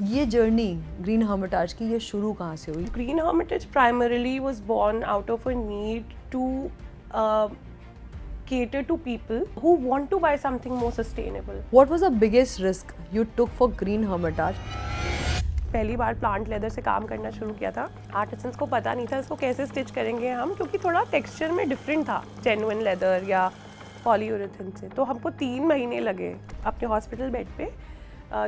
ये journey green हर्मिटाज की ये शुरू कहाँ से हुई? Green Hermitage primarily was born out of a need to uh, cater to people who want to buy something more sustainable. What was the biggest risk you took for Green Hermitage? पहली बार plant leather से काम करना शुरू किया था। Artisans को पता नहीं था इसको कैसे स्टिच करेंगे हम, क्योंकि थोड़ा टेक्सचर में डिफरेंट था जेन्युइन लेदर या पॉलीयूरेथन से। तो हमको 3 महीने लगे अपने हॉस्पिटल बेड पे।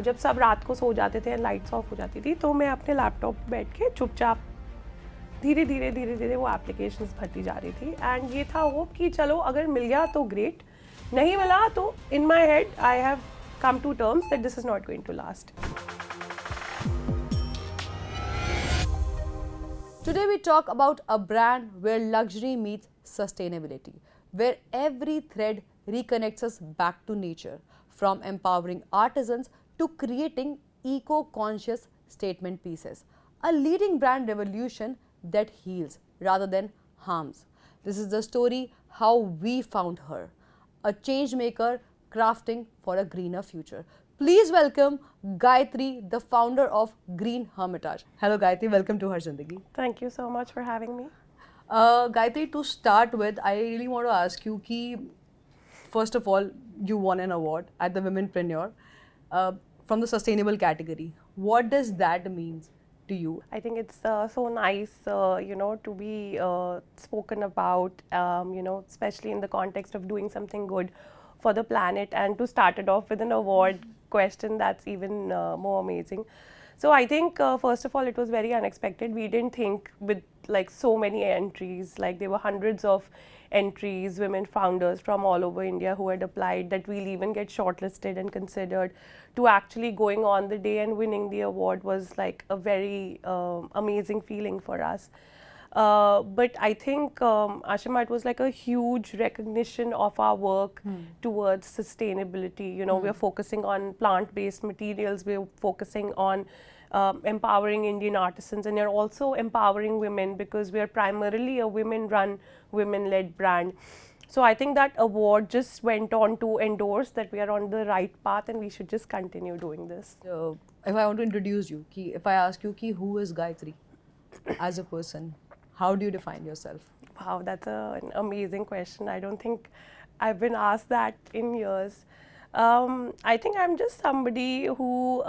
जब सब रात को सो जाते थे, लाइट्स ऑफ हो जाती थी, तो मैं अपने लैपटॉप पे बैठ के चुपचाप धीरे धीरे वो एप्लीकेशंस भरती जा रही थी। एंड ये था होप कि चलो अगर मिल गया तो ग्रेट, नहीं मिला तो in my head I have come to terms that this is not going to last. Today we talk about a brand where luxury meets sustainability, where every thread reconnects us back to nature, from empowering artisans to creating eco-conscious statement pieces. A leading brand revolution that heals rather than harms. This is the story how we found her, a change maker crafting for a greener future. Please welcome Gayatri, the founder of Green Hermitage. Hello Gayatri, welcome to Har Zindagi. Thank you so much for having me. Gayatri, to start with, I really want to ask you ki, first of all, you won an award at the Womenpreneur from the sustainable category. What does that mean to you? I think it's so nice, to be spoken about, especially in the context of doing something good for the planet, and to start it off with an award question, that's even more amazing. So I think, first of all, it was very unexpected. We didn't think with like so many entries, like there were hundreds of entries, women founders from all over India who had applied, that we'll even get shortlisted and considered. To actually going on the day and winning the award was like a very amazing feeling for us. But I think, Ashima, it was like a huge recognition of our work towards sustainability. You know, we're focusing on plant-based materials, we're focusing on empowering Indian artisans, and you're also empowering women because we are primarily a women-run, women-led brand. So I think that award just went on to endorse that we are on the right path and we should just continue doing this. If I want to introduce you, if I ask you who is Gayatri as a person, how do you define yourself? Wow, that's an amazing question. I don't think I've been asked that in years. I think I'm just somebody who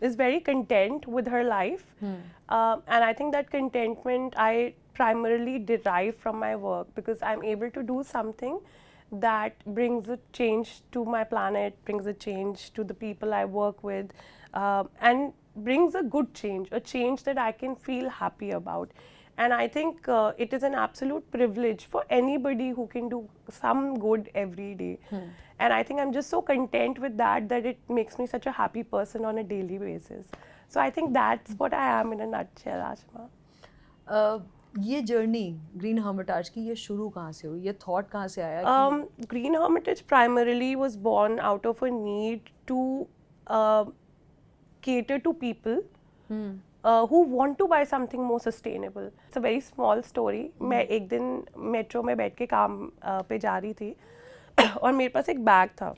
is very content with her life. And I think that contentment I primarily derive from my work, because I'm able to do something that brings a change to my planet, brings a change to the people I work with, and brings a good change, a change that I can feel happy about. And I think it is an absolute privilege for anybody who can do some good every day. And I think I'm just so content with that, that it makes me such a happy person on a daily basis. So I think that's what I am in a nutshell, Ashima. ये journey green हर्मिटाज की ये शुरू कहाँ से हुई? ये thought कहाँ से आया? Green Hermitage primarily was born out of a need to cater to people who want to buy something more sustainable. It's a very small story. मैं एक दिन मेट्रो में बैठ के काम पे जा रही थी और मेरे पास एक बैग था.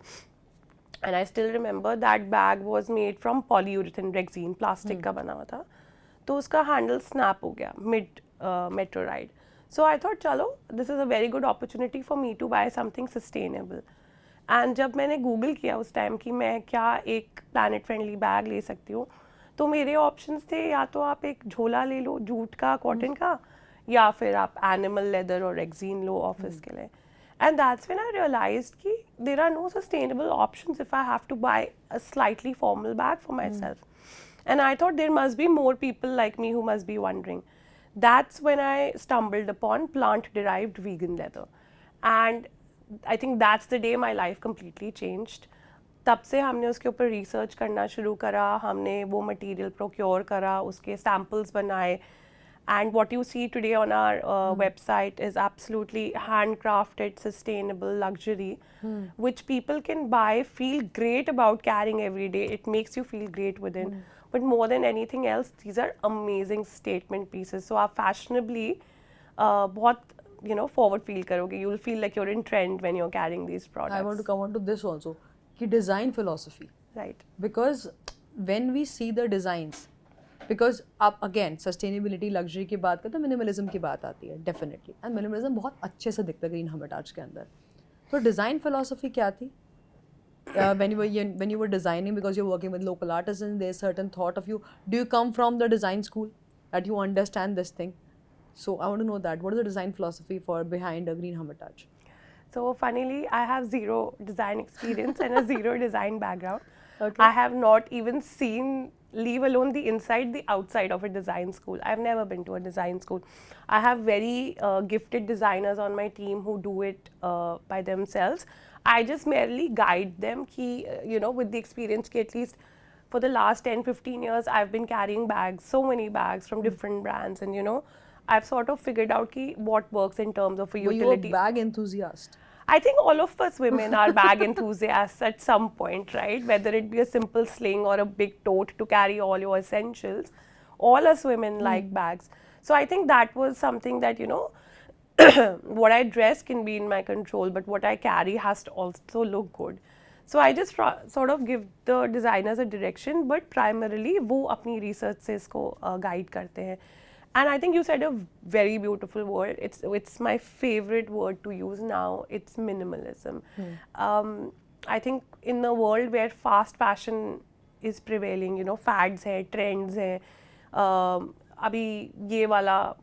And I still remember that bag was made from polyurethane Rexine, plastic का बना हुआ था. तो उसका हैंडल स्नैप हो गया mid metro ride. So I thought, चलो, this is a very good opportunity for me to buy something sustainable. And जब मैंने गूगल किया उस टाइम कि मैं क्या एक planet friendly बैग ले सकती हूँ, तो मेरे ऑप्शंस थे, या तो आप एक झोला ले लो जूट का, कॉटन का, या फिर आप एनिमल लेदर और रेक्सीन लो ऑफिस के लिए. And that's when I realized कि there are no sustainable options if I have to buy a slightly formal bag for myself. And I thought there must be more people like me who must be wondering. That's when I stumbled upon plant-derived vegan leather. And I think that's the day my life completely changed. तब से हमने उसके ऊपर research करना शुरू करा, हमने वो मटेरियल प्रोक्योर करा, उसके सैम्पल्स बनाए. And what you see today on our website is absolutely handcrafted, sustainable luxury, which people can buy, feel great about carrying every day. It makes you feel great within. But more than anything else, these are amazing statement pieces. So आप fashionably बहुत forward feel करोगे. You will feel like you're in trend when you're carrying these products. I want to come on to this also. कि design philosophy. Right. Because when we see the designs, because आप again sustainability luxury की बात करते हैं, minimalism की बात आती है definitely, and minimalism बहुत अच्छे से दिखता है Green Hermitage के अंदर. तो design philosophy क्या थी? When you were designing, because you're working with local artisans, there's certain thought of you. Do you come from the design school that you understand this thing? So I want to know that. What is the design philosophy for behind a Green Hermitage? So funnily, I have zero design experience and a zero design background. Okay. I have not even seen, leave alone the inside, the outside of a design school. I've never been to a design school. I have very gifted designers on my team who do it by themselves. I just merely guide them, with the experience, at least for the last 10-15 years, I've been carrying bags, so many bags from different brands, and I've sort of figured out what works in terms of a Were utility. you a bag enthusiast? I think all of us women are bag enthusiasts at some point, right? Whether it be a simple sling or a big tote to carry all your essentials, all us women like bags. So I think that was something that, what I dress can be in my control, but what I carry has to also look good. So I just sort of give the designers a direction, but primarily वो अपनी research से इसको guide करते हैं. And I think you said a very beautiful word. It's my favorite word to use now. It's minimalism. I think in a world where fast fashion is prevailing, fads है, trends है, अभी ये वाला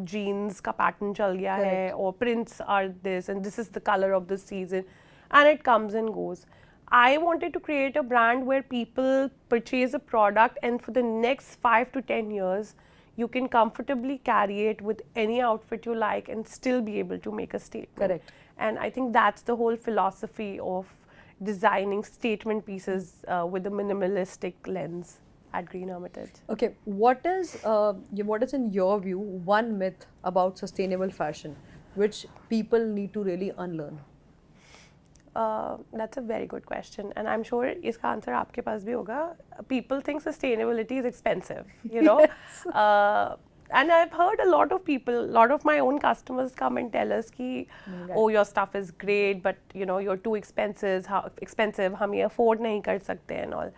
jeans का pattern चल गया है, or prints are this and this is the color of the season, and it comes and goes. I wanted to create a brand where people purchase a product and for the next 5 to 10 years you can comfortably carry it with any outfit you like and still be able to make a statement. Correct. And I think that's the whole philosophy of designing statement pieces with a minimalistic lens at Green Hermitage. Okay, what is in your view one myth about sustainable fashion which people need to really unlearn? That's a very good question, and I'm sure इसका answer आपके पास भी होगा. People think sustainability is expensive, Yes. And I've heard a lot of my own customers come and tell us कि, oh, your stuff is great, but you're too expensive. हम ये afford नहीं कर सकते and all.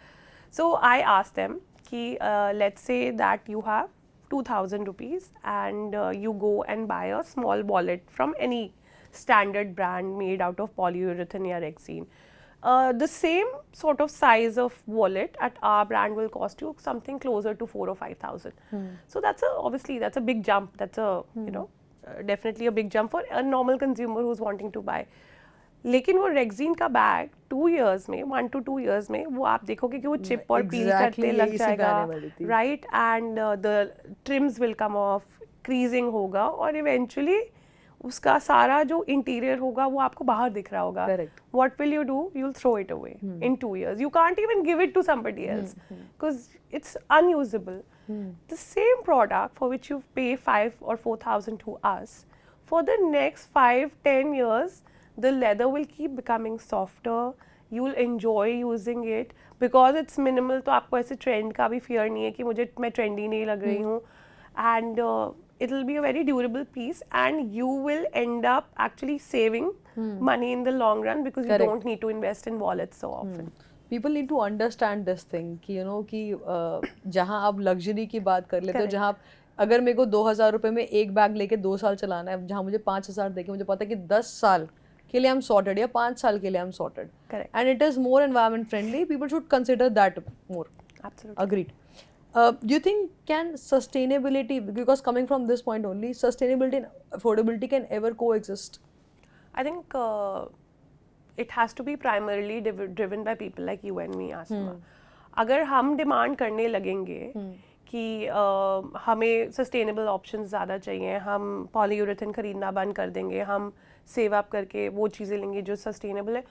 So I asked them कि, let's say that you have 2,000 rupees and you go and buy a small wallet from any standard brand made out of polyurethane or Rexine. The same sort of size of wallet at our brand will cost you something closer to 4,000 or 5,000. So obviously that's a big jump. That's definitely a big jump for a normal consumer who's wanting to buy. लेकिन वो rexine का bag 2 years में 1 to 2 years में वो आप देखोगे कि वो चिप और पील करते लग जाएगा, right, and the trims will come off, creasing होगा और इवेंचुअली उसका सारा जो इंटीरियर होगा वो आपको बाहर दिख रहा होगा. What will you do? You will throw it away in 2 years. You can't even give it to somebody else because it's unusable. The same product for which you pay 5,000 or 4,000 to us, for the next 5-10 years the leather will keep becoming softer, you will enjoy using it because it's minimal. तो आपको ऐसे trend का भी fear नहीं है कि मैं trendy नहीं लग रही हूँ, and it will be a very durable piece and you will end up actually saving money in the long run because you don't need to invest in wallets so often. People need to understand this thing कि कि जहाँ आप luxury की बात कर लेते हो, जहाँ आप अगर मेरे को 2,000 रुपये में एक बैग लेके 2 साल चलाना है, जहाँ मुझे 5,000 देके मुझे पता है कि 10 साल के लिए I'm sorted या 5 साल के लिए I'm sorted. Correct. And it is more environment friendly. People should consider that more. Absolutely. Agreed. Do you think can sustainability, because coming from this point only, sustainability and affordability can ever coexist? I think it has to be primarily driven by people like you and me, Asma. अगर हम demand करने लगेंगे कि हमें sustainable options ज़्यादा चाहिए, हम polyurethane खरीदना बंद कर देंगे, हम सेव अप करके वो चीज़ें लेंगे जो सस्टेनेबल है,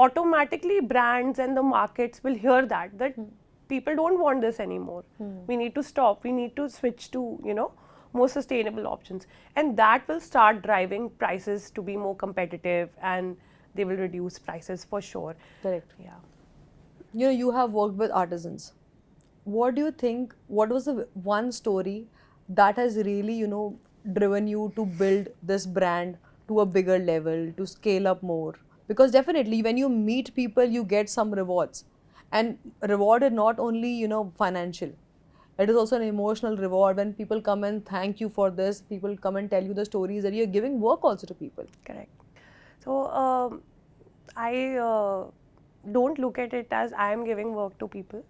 automatically brands and the markets will hear that people don't want this anymore. We need to stop. We need to switch to, more sustainable options. And that will start driving prices to be more competitive and they will reduce prices for sure. Correct. Yeah. You have worked with artisans. What do you think, what was the one story that has really, driven you to build this brand to a bigger level, to scale up more? Because definitely when you meet people, you get some rewards. And reward is not only, financial. It is also an emotional reward when people come and thank you for this. People come and tell you the stories that you're giving work also to people. Correct. So I don't look at it as I am giving work to people.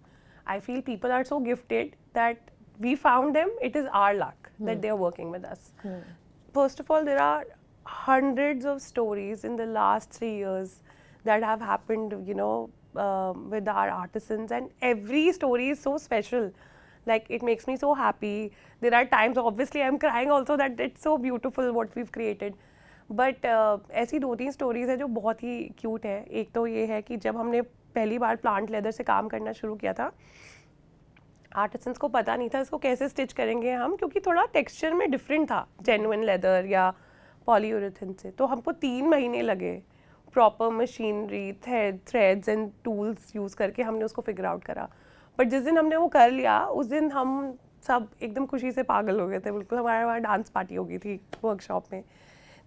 I feel people are so gifted that we found them. It is our luck that they are working with us. First of all, there are hundreds of stories in the last 3 years that have happened, with our artisans, and every story is so special. Like, it makes me so happy. There are times, obviously, I'm crying also that it's so beautiful what we've created. But ऐसी 2-3 stories है जो बहुत ही cute है. एक तो ये है कि जब हमने पहली बार प्लांट लेदर से काम करना शुरू किया था, आर्टिसंस को पता नहीं था इसको कैसे स्टिच करेंगे हम, क्योंकि थोड़ा टेक्सचर में डिफरेंट था जेन्युइन लेदर या पॉलीयूरेथिन से. तो हमको 3 महीने लगे proper machinery, threads and tools use करके हमने उसको फिगर आउट करा. बट जिस दिन हमने वो कर लिया, उस दिन हम सब एकदम खुशी से पागल हो गए थे. बिल्कुल हमारे वहाँ डांस पार्टी हो गई थी वर्कशॉप में.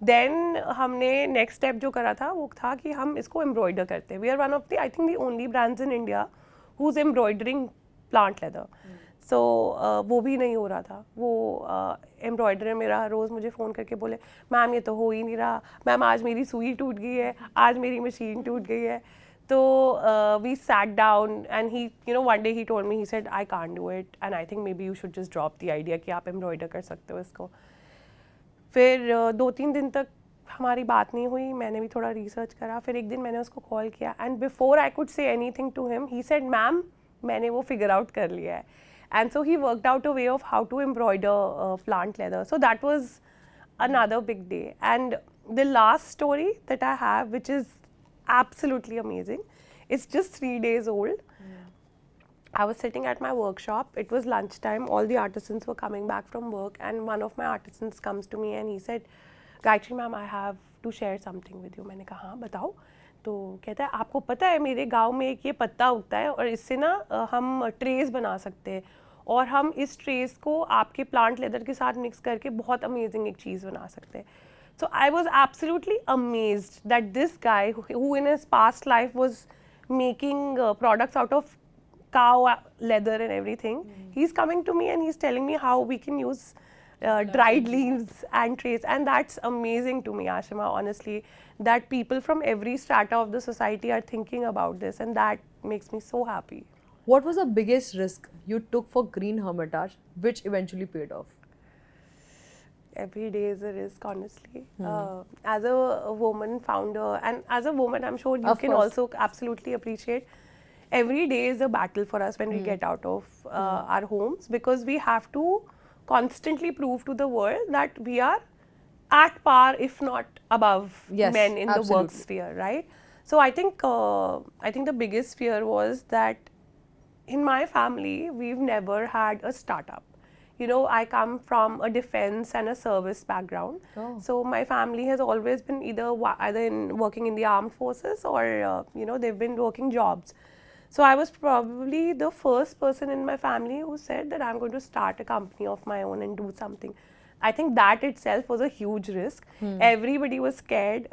देन हमने नेक्स्ट स्टेप जो करा था वो था कि हम इसको एम्ब्रॉयडर करते हैं. We are one of the, I think, the only brands in India who is embroidering plant leather. So वो भी नहीं हो रहा था. वो एम्ब्रॉयडर मेरा रोज़ मुझे फ़ोन करके बोले, मैम ये तो हो ही नहीं रहा, मैम आज मेरी सुई टूट गई है, आज मेरी मशीन टूट गई है. तो we sat down and he, one day he told me, he said I can't do it and I think maybe you should just drop the idea कि आप एम्ब्रॉयडर कर सकते हो इसको. फिर 2-3 दिन तक हमारी बात नहीं हुई. मैंने भी थोड़ा रिसर्च करा. फिर एक दिन मैंने उसको कॉल किया and before I could say anything to him, he said, ma'am मैंने वो फिगर आउट कर लिया है. And so he worked out a way of how to embroider plant leather. So that was another big day. And the last story that I have, which is absolutely amazing, it's just 3 days old. I was sitting at my workshop. It was lunchtime. All the artisans were coming back from work, and one of my artisans comes to me and he said, "Gayatri ma'am, I have to share something with you." मैंने कहा हाँ बताओ. तो कहता है, आपको पता है मेरे गांव में एक ये पत्ता उगता है और इससे ना हम ट्रेस बना सकते हैं, और हम इस ट्रेस को आपके प्लांट लेदर के साथ मिक्स करके बहुत अमेजिंग एक चीज़ बना सकते हैं. So I was absolutely amazed that this guy, who in his past life was making products out of cow leather and everything, he's coming to me and he's telling me how we can use dried leaves and trays. And that's amazing to me, Ashima, honestly, that people from every strata of the society are thinking about this, and that makes me so happy. What was the biggest risk you took for Green Hermitage, which eventually paid off? Every day is a risk, honestly. As a woman founder, and as a woman, I'm sure you Of can course. also absolutely appreciate, every day is a battle for us when we get out of our homes, because we have to constantly prove to the world that we are at par, if not above, Yes, men in the work absolutely. sphere, right? So I think the biggest fear was that in my family, we've never had a startup. I come from a defense and a service background. Oh. So my family has always been either in working in the armed forces or, they've been working jobs. So I was probably the first person in my family who said that I'm going to start a company of my own and do something. I think that itself was a huge risk. Everybody was scared.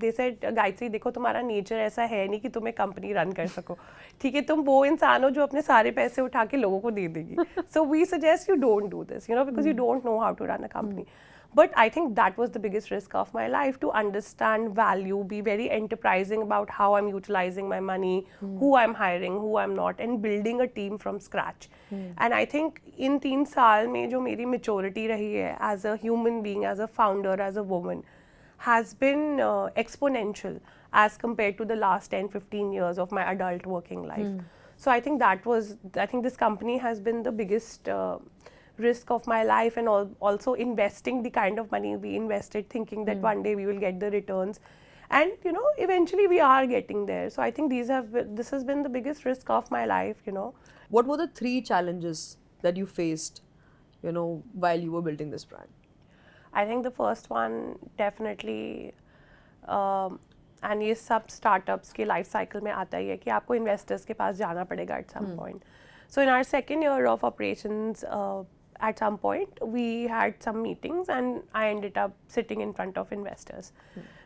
They said, Gayatri देखो तुम्हारा nature ऐसा है नहीं कि तुम एक company run कर सको. ठीक है, तुम वो इंसान हो जो अपने सारे पैसे उठा के लोगों को दे देगी. So we suggest you don't do this, because you don't know how to run a company. But I think that was the biggest risk of my life, to understand value, be very enterprising about how I'm utilizing my money, who I'm hiring, who I'm not, and building a team from scratch. And I think in 3 साल में जो मेरी maturity रही है as a human being, as a founder, as a woman, has been exponential as compared to the last 10-15 years of my adult working life. So I think this company has been the biggest risk of my life, and also investing the kind of money we invested, thinking that one day we will get the returns, and eventually we are getting there. So I think this has been the biggest risk of my life. What were the 3 challenges that you faced, while you were building this brand? I think the first one definitely, and ये सब startups के life cycle में आता ही है कि आपको investors के पास जाना पड़ेगा at some point. So in our second year of operations, at some point we had some meetings and I ended up sitting in front of investors.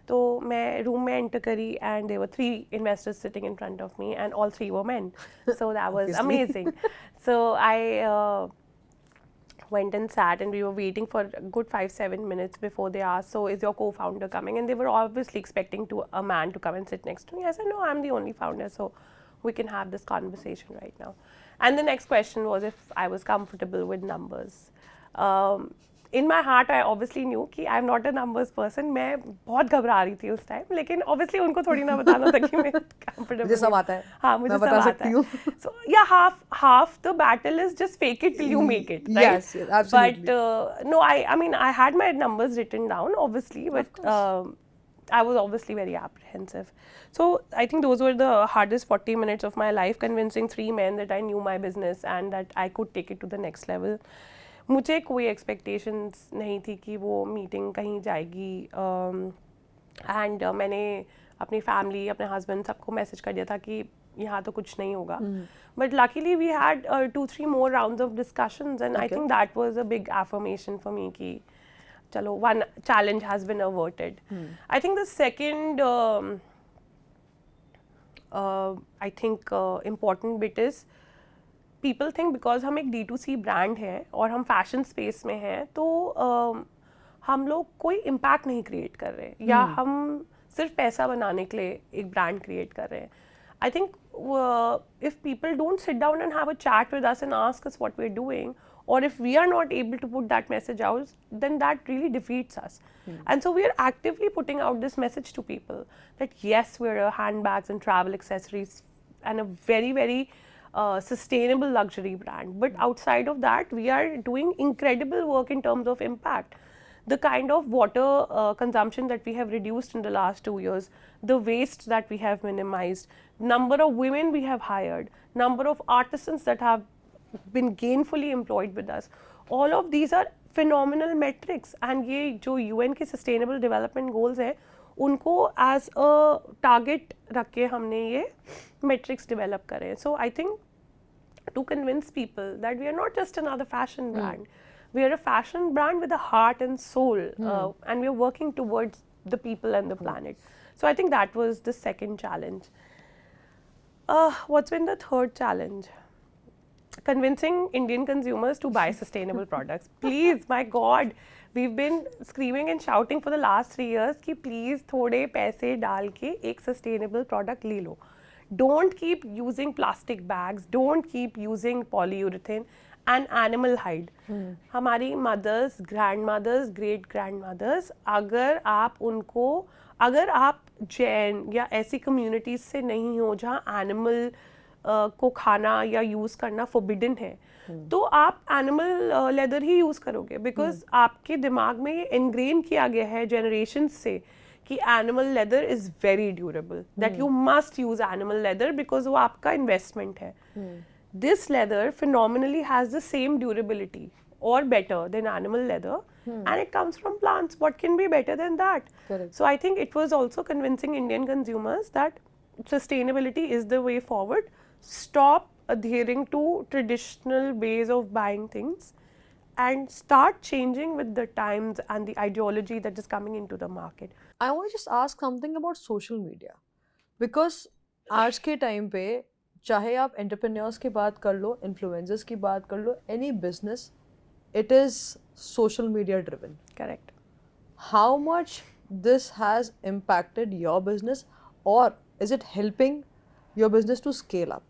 तो मैं रूम में एंटर करी and there were 3 investors sitting in front of me and all 3 were men. So that was Obviously. amazing. So I went and sat and we were waiting for a good 5-7 minutes before they asked, so is your co-founder coming? And they were obviously expecting a man to come and sit next to me. I said, no, I'm the only founder, so we can have this conversation right now. And the next question was if I was comfortable with numbers. In my heart, I obviously knew कि I'm not a numbers person. मैं बहुत घबरा रही थी उस time, लेकिन obviously उनको थोड़ी ना बताना था कि मैं comfortable मुझे सब आता है, हाँ मुझे मैं सब बता आता सकती है. हूँ. So yeah, half the battle is just fake it till you make it, right? Yes, yes, absolutely. But no, I mean I had my numbers written down obviously, but I was obviously very apprehensive. So I think those were the hardest 40 minutes of my life, convincing 3 men that I knew my business and that I could take it to the next level. मुझे कोई expectations नहीं थी कि वो meeting कहीं जाएगी, and मैंने अपनी family, अपने husband सबको message कर दिया था कि यहाँ तो कुछ नहीं होगा. But luckily we had 2-3 more rounds of discussions and I think that was a big affirmation for me कि चलो one challenge has been averted. I think the second I think important bit is people think because हम एक D2C brand है और हम fashion space में हैं तो हम लोग कोई impact नहीं create कर रहे हैं या हम सिर्फ पैसा बनाने के लिए एक brand create कर रहे हैं. I think if people don't sit down and have a chat with us and ask us what we're doing, or if we are not able to put that message out, then that really defeats us. And so we are actively putting out this message to people that yes, we're a handbags and travel accessories and a very, very sustainable luxury brand. But outside of that, we are doing incredible work in terms of impact. The kind of water consumption that we have reduced in the last 2 years, the waste that we have minimized, number of women we have hired, number of artisans that have been gainfully employed with us, all of these are phenomenal metrics. And ये जो UN के sustainable development goals हैं, उनको as a target रख के हमने ये metrics develop करे. So I think to convince people that we are not just another fashion brand, we are a fashion brand with a heart and soul, and we are working towards the people and the planet. So I think that was the second challenge. What's been the third challenge? Convincing Indian consumers to buy sustainable products. Please, my God, we've been screaming and shouting for the last 3 years कि please थोड़े पैसे डाल के एक sustainable product ले लो. Don't keep using plastic bags. Don't keep using polyurethane and animal hide. हमारी mothers, grandmothers, great grandmothers, अगर आप जैन या ऐसी communities से नहीं हो जहाँ animal को खाना या यूज़ करना forbidden है, तो आप animal leather ही यूज़ करोगे because आपके दिमाग में ये ingrain किया गया है generations से कि animal leather is very durable, that you must use animal leather because वो आपका investment है. This leather phenomenally has the same durability or better than animal leather, and it comes from plants. What can be better than that? Correct. So I think it was also convincing Indian consumers that sustainability is the way forward. Stop adhering to traditional ways of buying things and start changing with the times and the ideology that is coming into the market. I want to just ask something about social media, because आज के time पे चाहे आप entrepreneurs की बात कर लो, influencers की बात कर लो, any business, it is social media driven. Correct. How much this has impacted your business, or is it helping your business to scale up?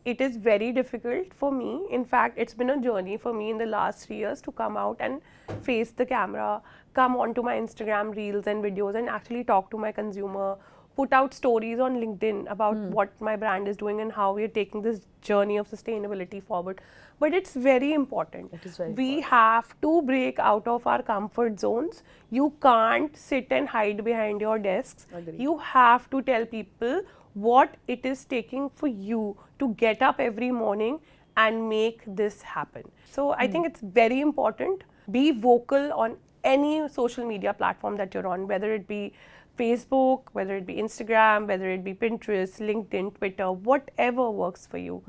It is very difficult for me. In fact, it's been a journey for me in the last 3 years to come out and face the camera, come onto my Instagram reels and videos and actually talk to my consumer, put out stories on LinkedIn about what my brand is doing and how we are taking this journey of sustainability forward. But it's very important. It is very We have to break out of our comfort zones. You can't sit and hide behind your desks. Agreed. You have to tell people what it is taking for you to get up every morning and make this happen. So I think it's very important. Be vocal on any social media platform that you're on, whether it be Facebook, whether it be Instagram, whether it be Pinterest, LinkedIn, Twitter, whatever works for you,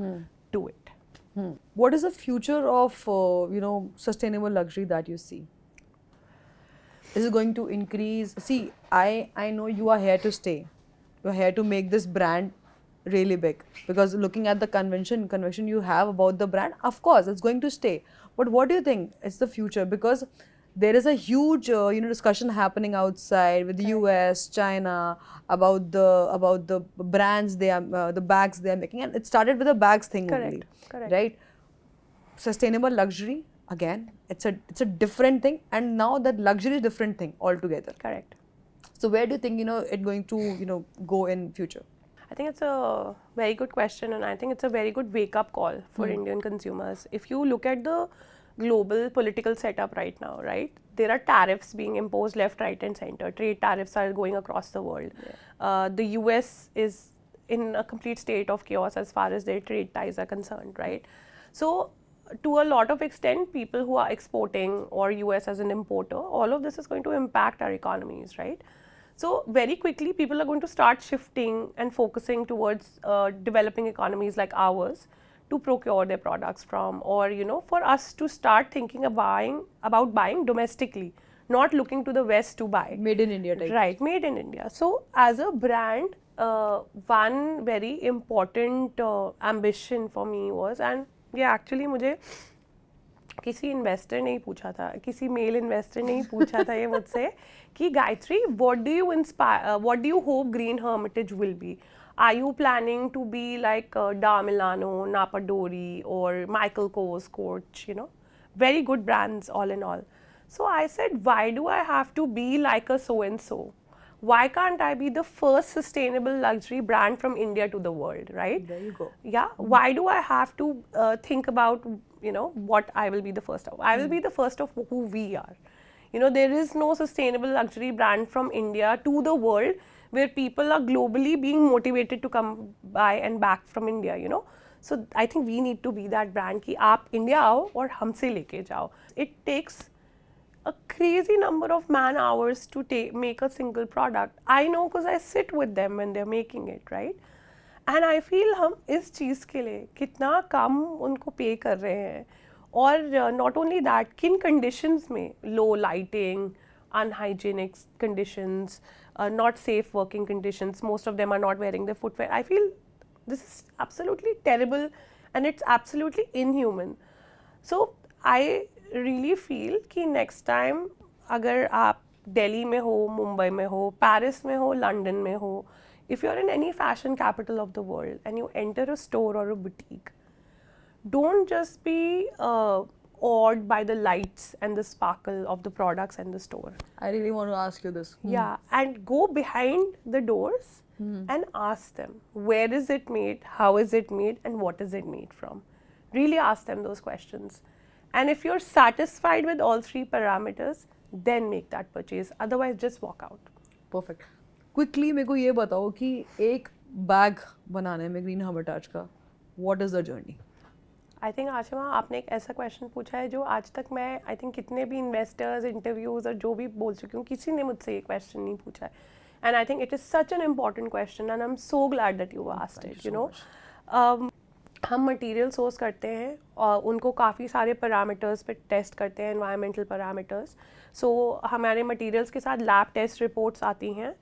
do it. What is the future of sustainable luxury that you see? Is it going to increase? See, I know you are here to stay. You're here to make this brand really big, because looking at the conviction you have about the brand, of course it's going to stay. But what do you think is the future? Because there is a huge discussion happening outside with the US, China, about the brands they are the bags they are making, and it started with the bags thing only, Correct. right? Sustainable luxury, again, it's a different thing, and now that luxury is different thing altogether. Correct. So where do you think it going to go in future? I think it's a very good question, and I think it's a very good wake-up call for Indian consumers. If you look at the global political setup right now, right, there are tariffs being imposed left, right, and center. Trade tariffs are going across the world. The US is in a complete state of chaos as far as their trade ties are concerned, right? So, to a lot of extent, people who are exporting or US as an importer, all of this is going to impact our economies, right? So very quickly, people are going to start shifting and focusing towards developing economies like ours to procure their products from, or for us to start thinking about buying domestically, not looking to the West to buy. Made in India type. Right, made in India. So as a brand, one very important ambition for me was, and ये actually मुझे किसी investor ने ही पूछा था, किसी mail investor ने ही पूछा था ये मुझसे कि Gayatri, what do you hope Green Hermitage will be? Are you planning to be like Da Milano, Napa Dori, or Michael Kors, Coach, very good brands all in all. So I said, why do I have to be like a so-and-so? Why can't I be the first sustainable luxury brand from India to the world, right? There you go. Yeah. Why do I have to think about, what I will be the first of? I will be the first of who we are. There is no sustainable luxury brand from India to the world where people are globally being motivated to come by and back from India, So I think we need to be that brand कि आप India आओ और हमसे लेके जाओ. It takes a crazy number of man hours to make a single product. I know because I sit with them when they're making it, right? And I feel हम इस चीज़ के लिए कितना कम उनको पे कर रहे हैं, और not only that, किन conditions में, low lighting, unhygienic conditions, not safe working conditions, most of them are not wearing their footwear. I feel this is absolutely terrible and it's absolutely inhuman. So I really feel कि next time अगर आप दिल्ली में हो, मुंबई में हो, Paris में हो, London में हो, if you're in any fashion capital of the world and you enter a store or a boutique, don't just be awed by the lights and the sparkle of the products and the store. I really want to ask you this. Yeah, and go behind the doors and ask them, where is it made, how is it made, and what is it made from? Really ask them those questions. And if you're satisfied with all three parameters, then make that purchase. Otherwise, just walk out. Perfect. Quickly मेरे को ये बताओ कि एक bag बनाने में green हर्मिटाज का what is the journey? I think Ashima, आपने एक ऐसा क्वेश्चन पूछा है जो आज तक मैं आई थिंक कितने भी इन्वेस्टर्स, इंटरव्यूज और जो भी बोल चुकी हूँ, किसी ने मुझसे ये क्वेश्चन नहीं पूछा है. And I think it is such an important question and I am so glad that you asked it. हम मटेरियल सोर्स करते हैं और उनको काफ़ी सारे पैरामीटर्स पे टेस्ट करते हैं, एनवायरमेंटल पैरामीटर्स. सो हमारे मटेरियल्स के साथ लैब टेस्ट रिपोर्ट्स आती हैं,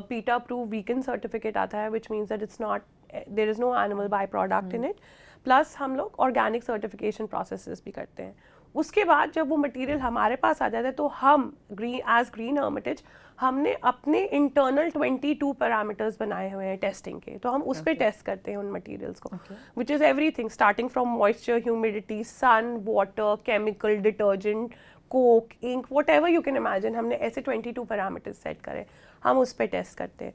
PETA अप्रूव वीगन सर्टिफिकेट आता है, which means that it's not, there is no animal by product in it. Plus हम लोग ऑर्गेनिक सर्टिफिकेशन प्रोसेसेस भी करते हैं. उसके बाद जब वो मटेरियल हमारे पास आ जाता है तो हम ग्रीन हर्मिटेज हमने अपने इंटरनल 22 पैरामीटर्स बनाए हुए हैं टेस्टिंग के, तो हम उस पर टेस्ट करते हैं उन मटेरियल्स को, which is everything starting from moisture, humidity, sun, water, chemical, detergent, coke, ink, whatever you can imagine. हमने ऐसे 22 पैरामीटर्स सेट करे, हम उस पर टेस्ट करते हैं.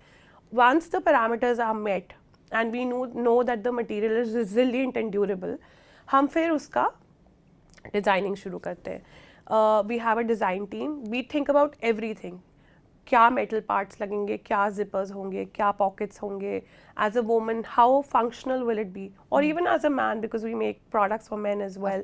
Once the parameters are met and we know that the material is resilient and durable, हम फिर उसका डिज़ाइनिंग शुरू करते हैं. We have a design team, we think about everything. क्या मेटल पार्ट्स लगेंगे, क्या जिपर्स होंगे, क्या पॉकेट्स होंगे, as a woman how functional will it be, और even as a man because we make products for man as well,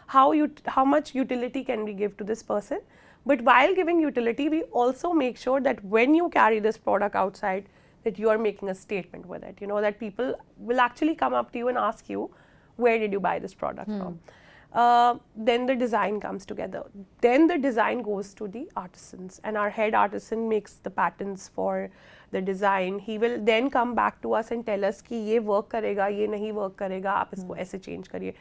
how much utility can we give to this person. But while giving utility, we also make sure that when you carry this product outside, that you are making a statement with it, that people will actually come up to you and ask you, where did you buy this product from? then the design comes together. Then the design goes to the artisans, and our head artisan makes the patterns for the design. He will then come back to us and tell us कि ये work करेगा, ये नहीं work करेगा, आप इसको ऐसे change करिए.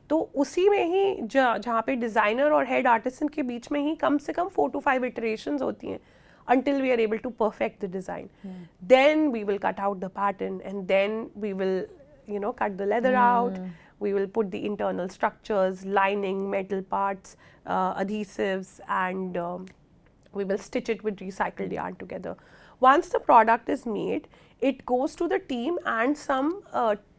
तो उसी में ही जहाँ पे डिज़ाइनर और हेड आर्टिसन के बीच में ही कम से कम 4 to 5 iterations होती हैं until we are able to perfect the design. Then we will cut out the pattern, and then we will, you know, cut the leather out. We will put the internal structures, lining, metal parts, adhesives, and we will stitch it with recycled yarn together. Once the product is made, it goes to the team and some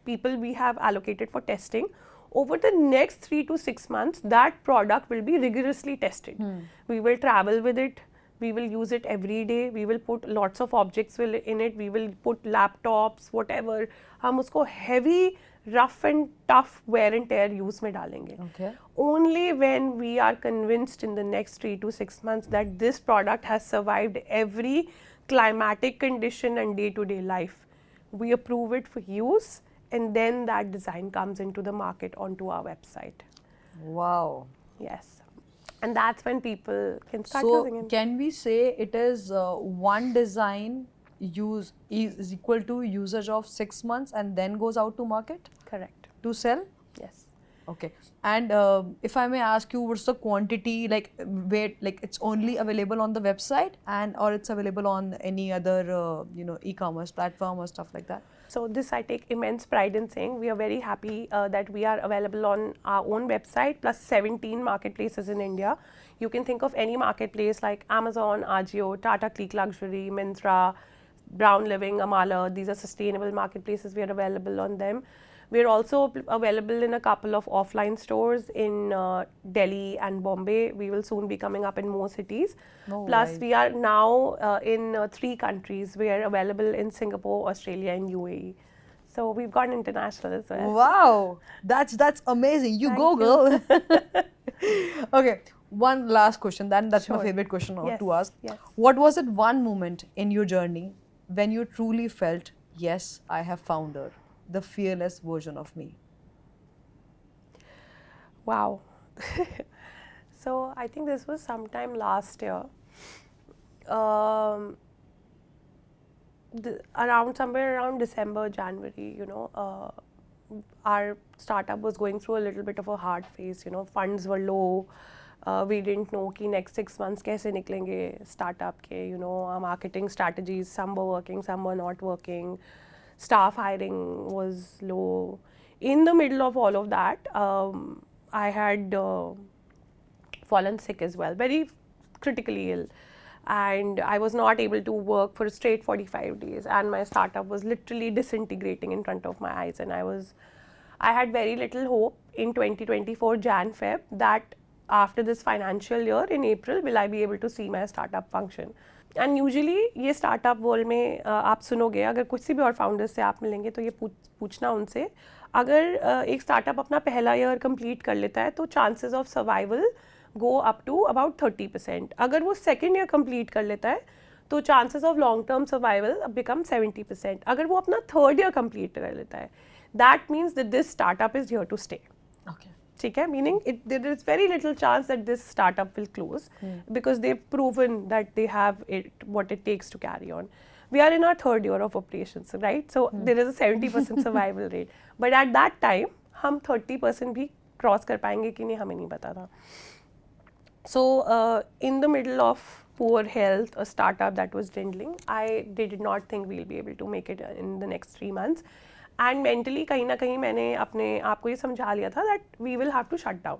people we have allocated for testing. Over the next 3 to 6 months, that product will be rigorously tested. We will travel with it. We will use it every day. We will put lots of objects in it. We will put laptops, whatever. हम उसको heavy, rough and tough wear and tear use में डालेंगे. Okay. Only when we are convinced in the next 3 to 6 months that this product has survived every climatic condition and day-to-day life, we approve it for use, and then that design comes into the market onto our website. Wow. Yes. And that's when people can start So using it. can we say it is one design is equal to usage of 6 months and then goes out to market Correct. to sell? Yes. Okay. And if I may ask you, what's the quantity, like where, like it's only available on the website and or it's available on any other e-commerce platform or stuff like that? So this I take immense pride in saying. We are very happy that we are available on our own website plus 17 marketplaces in India. You can think of any marketplace like Amazon, Ajio, Tata Click Luxury, Myntra, Brown Living, Amala. These are sustainable marketplaces. We are available on them. We are also available in a couple of offline stores in Delhi and Bombay. We will soon be coming up in more cities. No Plus, way. we are now in 3 countries. We are available in Singapore, Australia, and UAE. So we've gone international as well. Wow, that's amazing. You go, girl. Okay, one last question. That's my Sure. favorite question Yes, to ask. yes. What was it one moment in your journey when you truly felt, yes, I have found her, the fearless version of me? Wow. So I think this was sometime last year. Somewhere around December, January, our startup was going through a little bit of a hard phase. Funds were low. We didn't know कि next 6 months कैसे निकलेंगे startup के. Our marketing strategies, some were working, some were not working. Staff hiring was low. In the middle of all of that, I had fallen sick as well, very critically ill. And I was not able to work for a straight 45 days. And my startup was literally disintegrating in front of my eyes. And I had very little hope in 2024 Jan-Feb that after this financial year in April, will I be able to see my startup function. And usually ये startup world में आप सुनोगे, अगर कुछ भी और founders से आप मिलेंगे तो ये पूछना उनसे, अगर एक startup अपना पहला year complete कर लेता है तो chances of survival go up to about 30%. अगर वो second year complete कर लेता है तो chances of long term survival become 70%. अगर वो अपना third year complete कर लेता है, that means that this startup is here to stay. Okay. ठीक है, meaning there is very little chance that this startup will close because they've proven that they have what it takes to carry on. We are in our 3rd year of operations, right? So there is a 70% survival rate. But at that time, हम 30% भी cross कर पाएंगे कि नहीं हमें नहीं पता था. So in the middle of poor health, a startup that was dwindling, I did not think we'll be able to make it in the next 3 months. And mentally कहीं ना कहीं मैंने अपने आप को ये समझा लिया था that we will have to shut down.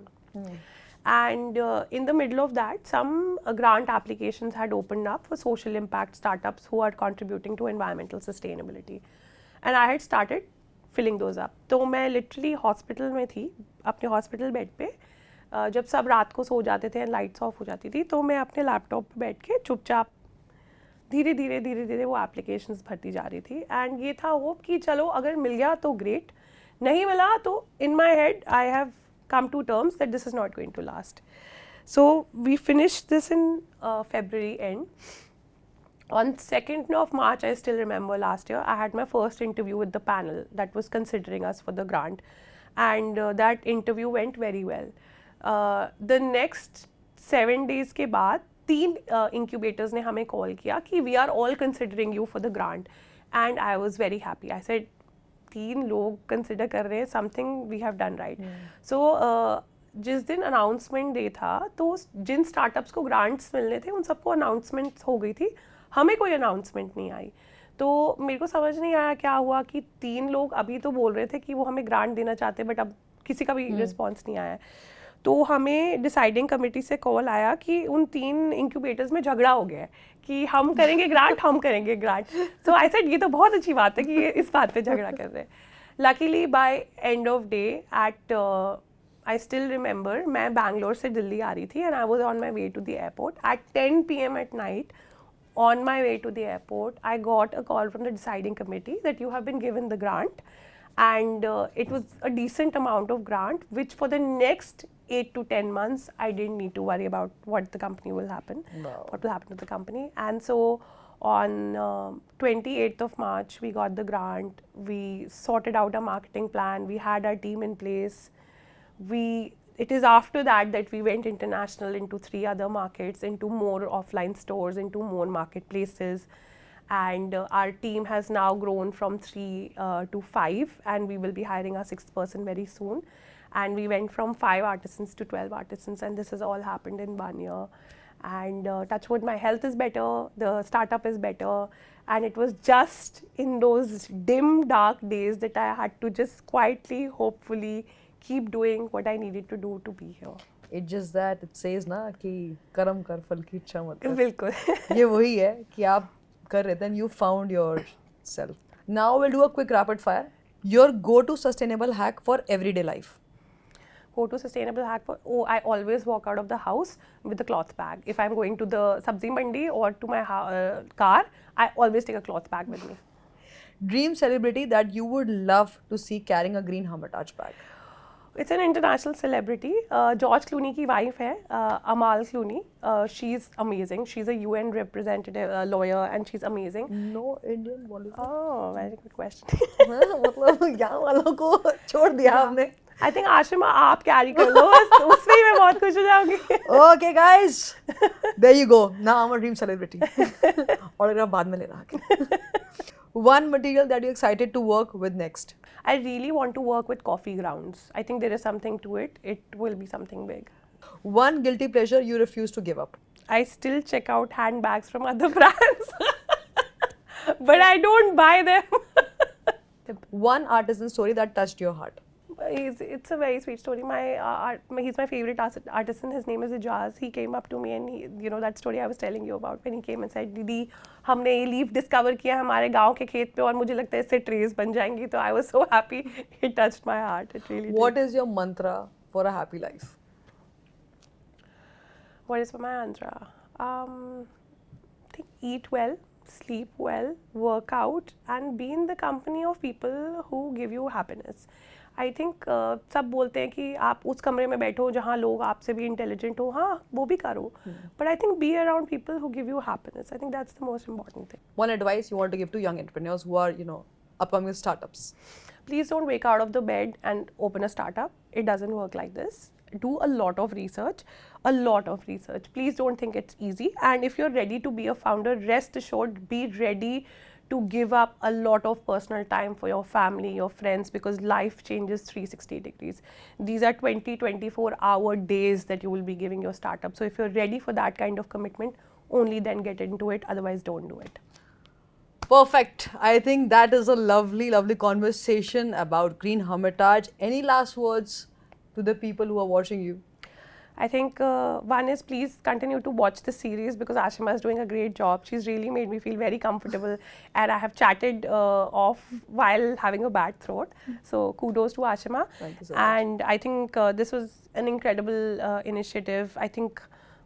And in the middle of that, some grant applications had opened up for social impact startups who are contributing to environmental sustainability. And I had started filling those up. तो मैं literally hospital में थी, अपने hospital bed पे, जब सब रात को सो जाते थे and lights off हो जाती थी, तो मैं अपने laptop पे बैठ के चुपचाप धीरे धीरे वो एप्लीकेशंस भरती जा रही थी. एंड ये था होप कि चलो अगर मिल गया तो ग्रेट, नहीं मिला तो in my head I have come to terms that this is not going to last. So we finished this in February end. On 2nd of March, I still remember last year, I had my first interview with the panel that was considering us for the grant. And that interview went very well. The next 7 days के बाद 3 incubators ने हमें call किया कि we are all considering you for the grant, and I was very happy. I said 3 लोग consider कर रहे हैं, something we have done right. So जिस दिन अनाउंसमेंट डे था तो जिन स्टार्टअप्स को ग्रांट्स मिलने थे उन सबको अनाउंसमेंट हो गई थी, हमें कोई अनाउंसमेंट नहीं आई. तो मेरे को समझ नहीं आया क्या हुआ कि 3 लोग अभी तो बोल रहे थे कि वो हमें ग्रांट देना चाहते, बट अब किसी का भी रिस्पॉन्स नहीं आया. तो हमें डिसाइडिंग कमेटी से कॉल आया कि उन 3 इंक्यूबेटर्स में झगड़ा हो गया है कि हम करेंगे ग्रांट, हम करेंगे ग्रांट. सो आई सेड ये तो बहुत अच्छी बात है कि ये इस बात पे झगड़ा कर रहे हैं. Luckily by end of day at I still remember, मैं बैंगलोर से दिल्ली आ रही थी and I was on my way to the airport at 10 PM at night. On my way to the airport, I got a call from the deciding committee that you have been given the grant, and it was a decent amount of grant, which for the next 8 to 10 months, I didn't need to worry about what the company will happen, what will happen to the company. And so on 28th of March, we got the grant. We sorted out a marketing plan. We had our team in place. It is after that we went international into 3 other markets, into more offline stores, into more marketplaces, and our team has now grown from 3 to 5, and we will be hiring our 6th person very soon. And we went from 5 artisans to 12 artisans, and this has all happened in 1 year. And touch wood, my health is better, the startup is better, and it was just in those dim, dark days that I had to just quietly, hopefully, keep doing what I needed to do to be here. It's just that it says ना कि कर्म कर फल की इच्छा मत कर. बिल्कुल. ये वही है कि आप कर रहे थे and you found yourself. Now we'll do a quick rapid fire. Your go-to sustainable hack for everyday life. Go-to sustainable hack for, I always walk out of the house with a cloth bag. If I'm going to the sabzi mandi or to my car, I always take a cloth bag with me. Dream celebrity that you would love to see carrying a green Hermitage bag. It's an international celebrity. George Clooney की wife है, Amal Clooney. She's amazing. She's a UN representative, lawyer, and she's amazing. No Indian Bollywood. Oh, very good question. मतलब यहाँ वालों को छोड़ दिया आपने. I think Ashima आप कैरी कर लो, उसमें ही मैं बहुत खुश हो जाऊँगी. Okay guys, there you go. Now I'm a dream celebrity. और बाद में लेना आके. One material that you're excited to work with next. I really want to work with coffee grounds. I think there is something to it. It will be something big. One guilty pleasure you refuse to give up. I still check out handbags from other brands, but I don't buy them. One artisan story that touched your heart. It's a very sweet story. He's my favorite artisan. His name is Ijaz. He came up to me and that story I was telling you about, when he came and said, "Didi, हमने ये leaf discover किया हमारे गांव के खेत पे और मुझे लगता है इससे ट्रेस बन जाएंगी." तो I was so happy. It touched my heart. It really did. What is your mantra for a happy life? What is my mantra? I think eat well, sleep well, work out, and be in the company of people who give you happiness. I think सब बोलते हैं कि आप उस कमरे में बैठो जहाँ लोग आपसे भी इंटेलिजेंट हो, हाँ वो भी करो, but I think be around people who give you happiness. I think that's the most important thing. One advice you want to give to young entrepreneurs who are, upcoming startups. Please don't wake out of the bed and open a startup. It doesn't work like this. Do a lot of research, a lot of research. Please don't think it's easy. And if you're ready to be a founder, rest assured, be ready to give up a lot of personal time for your family, your friends, because life changes 360 degrees. These are 24-hour days that you will be giving your startup. So if you're ready for that kind of commitment, only then get into it. Otherwise, don't do it. Perfect. I think that is a lovely, lovely conversation about Green Hermitage. Any last words to the people who are watching you? I think one is, please continue to watch the series because Ashima is doing a great job. She's really made me feel very comfortable, and I have chatted off while having a bad throat. So kudos to Ashima. Thank you so much. And I think this was an incredible initiative. I think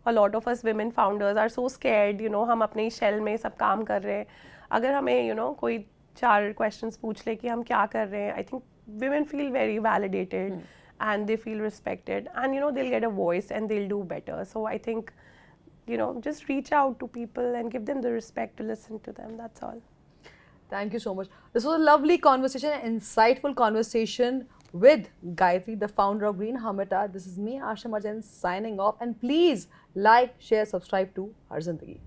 a lot of us women founders are so scared. हम अपने shell में सब काम कर रहे हैं. अगर हमें कोई 4 questions पूछ ले कि हम क्या कर रहे हैं, I think women feel very validated. And they feel respected, and they'll get a voice and they'll do better. So I think just reach out to people and give them the respect to listen to them. That's all. Thank you so much. This was a lovely conversation, an insightful conversation with Gayatri, the founder of Green Hamata. This is me, Asha Majan, signing off. And please like, share, subscribe to Har Zindagi.